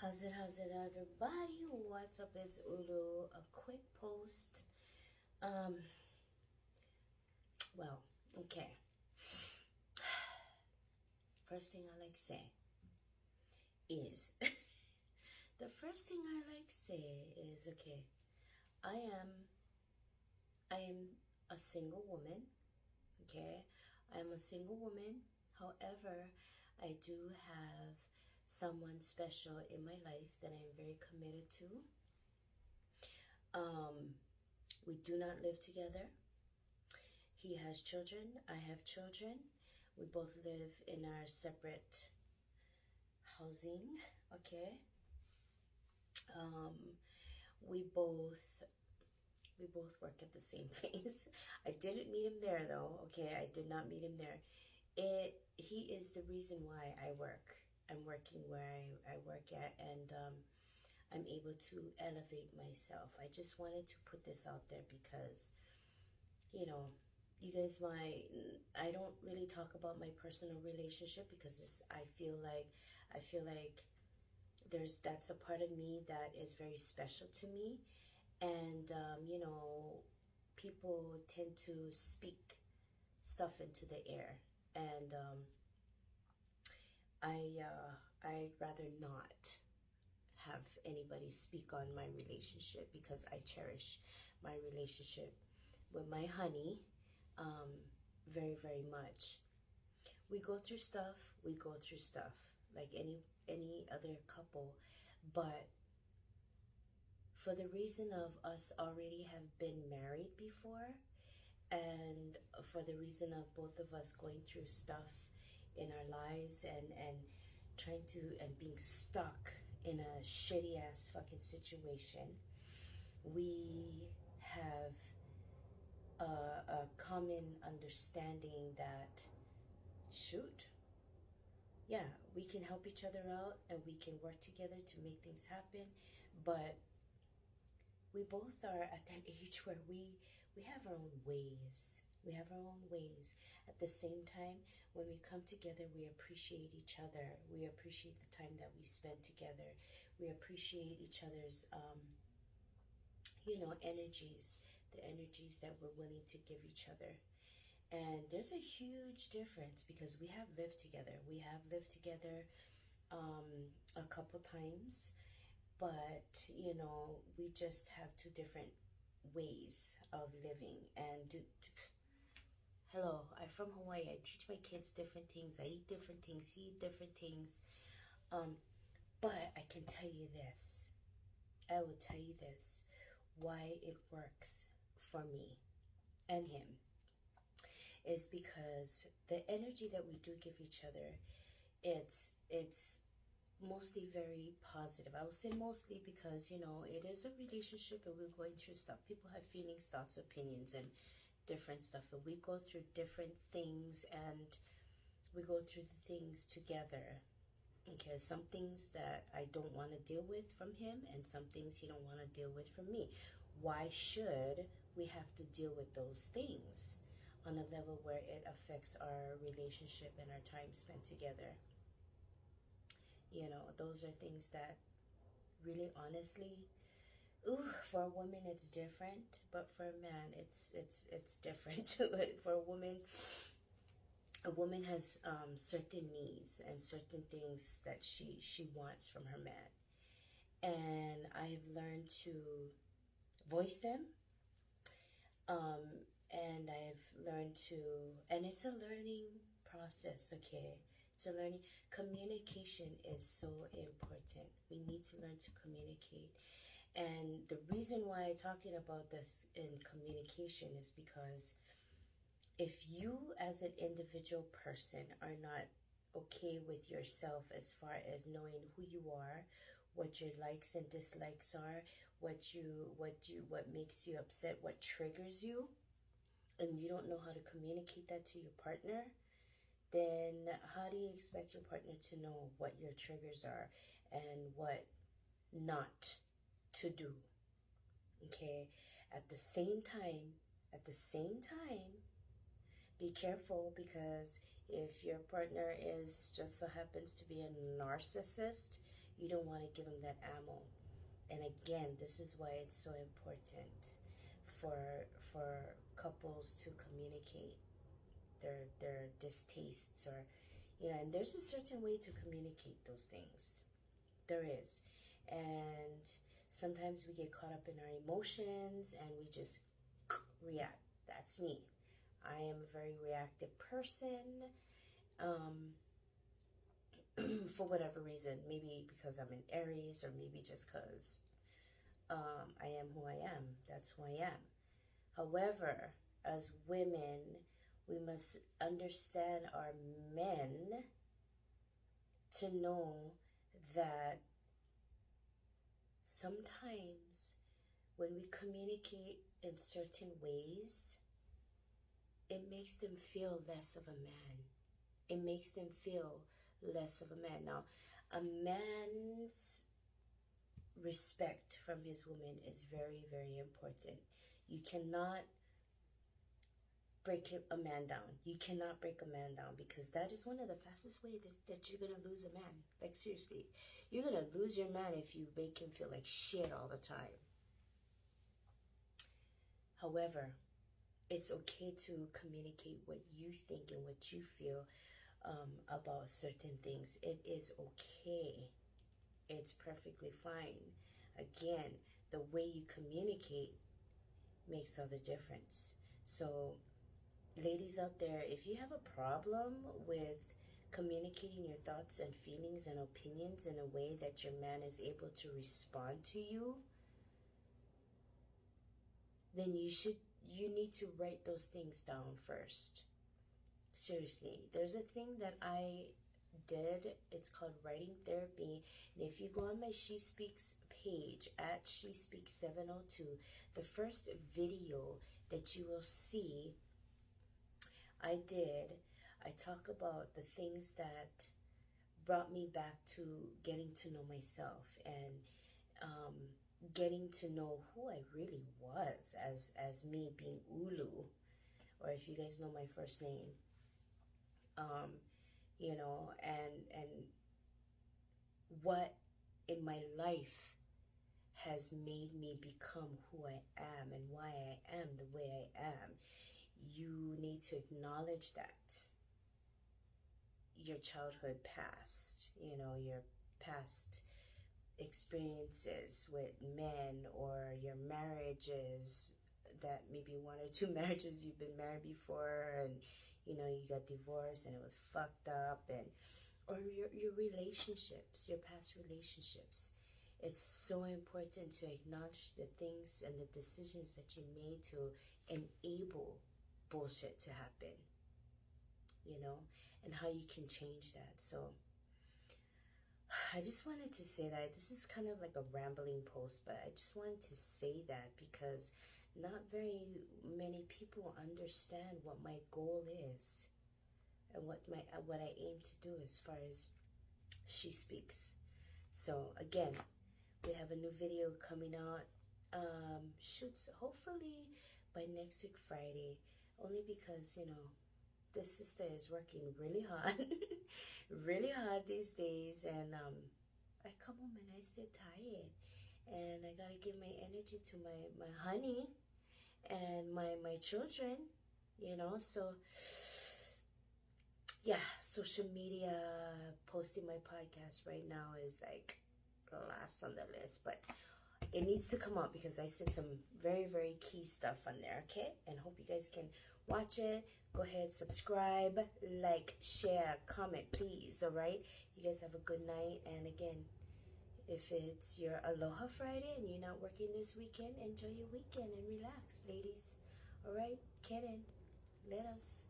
How's it, everybody? What's up? It's Ulu. A quick post. Um, well, okay. First thing I like to say is the first thing I like to say is okay. I am a single woman. Okay, I am a single woman. However, I do have someone special in my life that I'm very committed to. We do not live together. He has children. I have children. We both live in our separate housing. Okay. Um, we both work at the same place. I didn't meet him there though. Okay, I did not meet him there. He is the reason why I work. I'm working where I work at, and I'm able to elevate myself. I just wanted to put this out there because, you know, you guys might, I don't really talk about my personal relationship because I feel like that's a part of me that is very special to me. And people tend to speak stuff into the air, and I'd rather not have anybody speak on my relationship because I cherish my relationship with my honey very, very much. We go through stuff. We go through stuff like any other couple, but for the reason of us already have been married before, and for the reason of both of us going through stuff in our lives and trying to and being stuck in a shitty ass fucking situation, we have a common understanding that, shoot, yeah, we can help each other out and we can work together to make things happen. But we both are at that age where we have our own ways. We have our own ways. At the same time, when we come together, we appreciate each other. We appreciate the time that we spend together. We appreciate each other's energies, the energies that we're willing to give each other. And there's a huge difference because we have lived together. We have lived together a couple times, but we just have two different ways of living. And hello, I'm from Hawaii. I teach my kids different things. I eat different things. He eat different things. But I can tell you this. I will tell you this. Why it works for me and him is because the energy that we do give each other, it's mostly very positive. I will say mostly because it is a relationship and we're going through stuff. People have feelings, thoughts, opinions, and different stuff, and we go through different things, and we go through the things together. Okay, some things that I don't want to deal with from him, and some things he don't want to deal with from me. Why should we have to deal with those things on a level where it affects our relationship and our time spent together? Those are things that really, honestly, for a woman it's different, but for a man it's different too. For a woman has certain needs and certain things that she wants from her man, and I've learned to voice them, and I've learned to, and it's a learning process. Okay, it's a learning. Communication is so important. We need to learn to communicate. And the reason why I'm talking about this in communication is because if you as an individual person are not okay with yourself as far as knowing who you are, what your likes and dislikes are, what makes you upset, what triggers you, and you don't know how to communicate that to your partner, then how do you expect your partner to know what your triggers are and what not to do? Okay, at the same time, be careful, because if your partner is just so happens to be a narcissist, You don't want to give them that ammo. And again, this is why it's so important for couples to communicate their distastes, or and there's a certain way to communicate those things. There is. And sometimes we get caught up in our emotions and we just react. That's me. I am a very reactive person. For whatever reason, maybe because I'm an Aries, or maybe just because I am who I am. That's who I am. However, as women, we must understand our men to know that sometimes when we communicate in certain ways, it makes them feel less of a man. It makes them feel less of a man. Now, a man's respect from his woman is very, very important. You cannot break a man down. You cannot break a man down, because that is one of the fastest ways that you're going to lose a man. Like, seriously, you're going to lose your man if you make him feel like shit all the time. However, it's okay to communicate what you think and what you feel about certain things. It is okay. It's perfectly fine. Again, the way you communicate makes all the difference. So, ladies out there, if you have a problem with communicating your thoughts and feelings and opinions in a way that your man is able to respond to you, then you need to write those things down first. Seriously, there's a thing that I did. It's called writing therapy. And if you go on my She Speaks page at She Speaks 702, the first video that you will see I talk about the things that brought me back to getting to know myself, and getting to know who I really was as me being Ulu, or if you guys know my first name. And what in my life has made me become who I am and why I am the way I am. You need to acknowledge that your childhood past, your past experiences with men, or your marriages, that maybe one or two marriages you've been married before, and you got divorced and it was fucked up, or your relationships, your past relationships. It's so important to acknowledge the things and the decisions that you made to enable bullshit to happen, and how you can change that. So I just wanted to say that. This is kind of like a rambling post, but I just wanted to say that because not very many people understand what my goal is and what I aim to do as far as She Speaks. So again, we have a new video coming out. Shoots hopefully by next week Friday, only because this sister is working really hard really hard these days, and I come home and I still tired, and I gotta give my energy to my honey and my children, so yeah, social media, posting my podcast right now is like last on the list, but it needs to come out because I said some very, very key stuff on there, okay? And hope you guys can watch it. Go ahead, subscribe, like, share, comment, please, all right? You guys have a good night. And again, if it's your Aloha Friday and you're not working this weekend, enjoy your weekend and relax, ladies. All right? Keren, let us.